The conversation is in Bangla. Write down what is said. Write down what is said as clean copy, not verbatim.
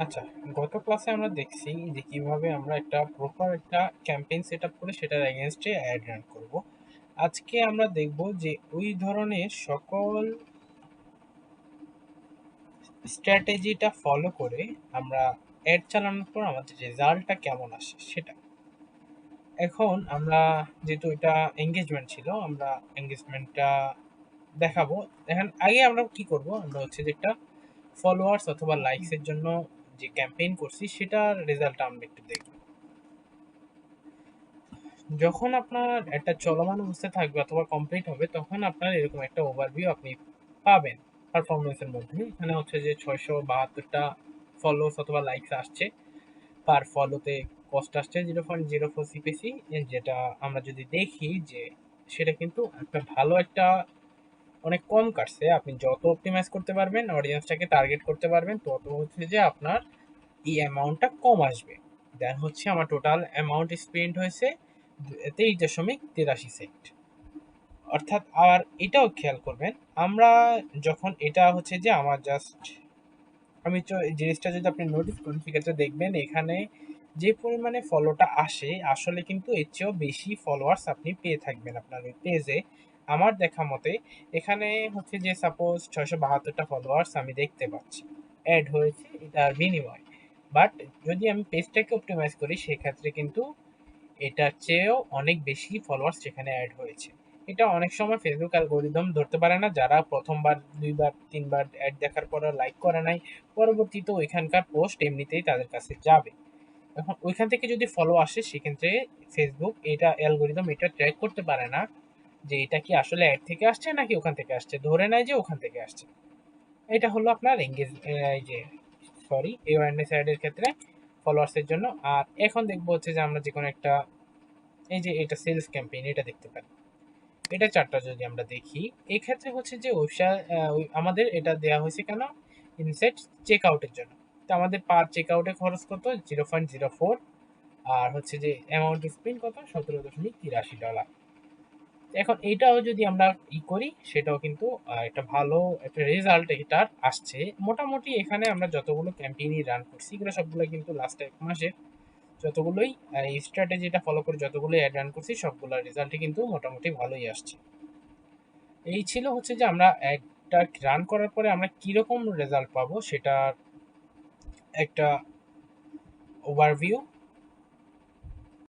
আচ্ছা, গত ক্লাসে আমরা দেখছি যে কিভাবে আমরা একটা প্রপার একটা ক্যাম্পেইন সেটআপ করে সেটার এগেইনস্টে অ্যাড রান করব। আজকে আমরা দেখব যে ওই ধরনের সকল স্ট্র্যাটেজিটা ফলো করে আমরা অ্যাড চালানোর পর আমাদের রেজাল্টটা কেমন আসে সেটা। এখন আমরা যেহেতু এটা এঙ্গেজমেন্ট ছিল, আমরা এঙ্গেজমেন্টটা দেখাবো। এখন আগে আমরা কি করব, আমরা হচ্ছে যে একটা ফলোয়ার্স অথবা লাইকস এর জন্য যে ক্যাম্পেইন করছি সেটার রেজাল্টটা আমরা একটু দেখব। যখন আপনার একটা চলমান অবস্থায় থাকবে অথবা কমপ্লিট হবে তখন আপনার এরকম একটা ওভারভিউ আপনি পাবেন পারফরমেন্সের মধ্যে। এখানে হচ্ছে যে 672টা ফলোস অথবা লাইকস আসছে, পার ফলোতে কস্ট আসছে 0.04 সিপিসি, যেটা আমরা যদি দেখি যে সেটা কিন্তু একটা ভালো একটা অনেক কম কাটছে। আপনি যত অপটিমাইজ করতে পারবেন, অডিয়েন্সটাকে টার্গেট করতে পারবেন, তত হচ্ছে যে আপনার এই অ্যামাউন্টটা কম আসবে। দেন হচ্ছে আমার টোটাল অ্যামাউন্ট স্পেন্ড হয়েছে 23.83 সেন্ট। অর্থাৎ আর এটাও খেয়াল করবেন, আমরা যখন এটা হচ্ছে যে আমার জাস্ট আমি এই জিনিসটা যদি আপনি নোটিস করেন সেক্ষেত্রে দেখবেন এখানে যে পরিমাণে ফলোটা আসে আসলে কিন্তু এর চেয়েও বেশি ফলোয়ার্স আপনি পেয়ে থাকবেন আপনার ওই পেজে। আমার দেখা মতে এখানে হচ্ছে যে সাপোজ 672টা ফলোয়ার্স আমি দেখতে পাচ্ছি অ্যাড হয়েছে এটার বিনিময়ে, বাট যদি আমি পেজটাকে অপটিমাইজ করি সেক্ষেত্রে কিন্তু এটার চেয়েও অনেক বেশি ফলোয়ার্স সেখানে অ্যাড হয়েছে। এটা অনেক সময় ফেসবুক অ্যালগোরিদম ধরতে পারে না, যারা প্রথমবার দুইবার তিনবার অ্যাড দেখার পর লাইক করে নাই, পরবর্তীতে ওইখানকার পোস্ট এমনিতেই তাদের কাছে যাবে। এখন ওইখান থেকে যদি ফলো আসে সেক্ষেত্রে ফেসবুক এটা অ্যালগোরিদম এটা ট্র্যাক করতে পারে না যে এটা কি আসলে অ্যাড থেকে আসছে নাকি ওখান থেকে আসছে, ধরে নেয় যে ওখান থেকে আসছে। এটা হলো আপনার এঙ্গেজ এই যে সরি অ্যাওয়ারনেস অ্যাডের ক্ষেত্রে ফলোয়ার্সের জন্য। আর এখন দেখবো হচ্ছে যে আমরা যে কোনো একটা, এই যে এটা সেলস ক্যাম্পেইন এটা দেখতে পারি, এটা চারটা যদি আমরা দেখি এই ক্ষেত্রে হচ্ছে যে ওয়েবসাইট আমাদের এটা দেওয়া হয়েছে কেন, ইনসেট চেক আউটের জন্য। তো আমাদের পার চেক আউটে খরচ কত, 0.04, আর হচ্ছে যে অ্যামাউন্ট স্পেন্ড কত, $17.83। এখন এটাও যদি আমরা করি সেটাও কিন্তু একটা ভালো একটা রেজাল্ট এটার আসছে মোটামুটি। এখানে আমরা যতগুলো ক্যাম্পেইনই রান করছি এগুলো সবগুলো কিন্তু লাস্ট এক মাসের যতগুলোই এই স্ট্র্যাটেজিটা ফলো করে যতগুলোই অ্যাড রান করছি সবগুলোর রেজাল্টই কিন্তু মোটামুটি ভালোই আসছে। এই ছিল হচ্ছে যে আমরা অ্যাডটা রান করার পরে আমরা কিরকম রেজাল্ট পাবো সেটা একটা ওভারভিউ।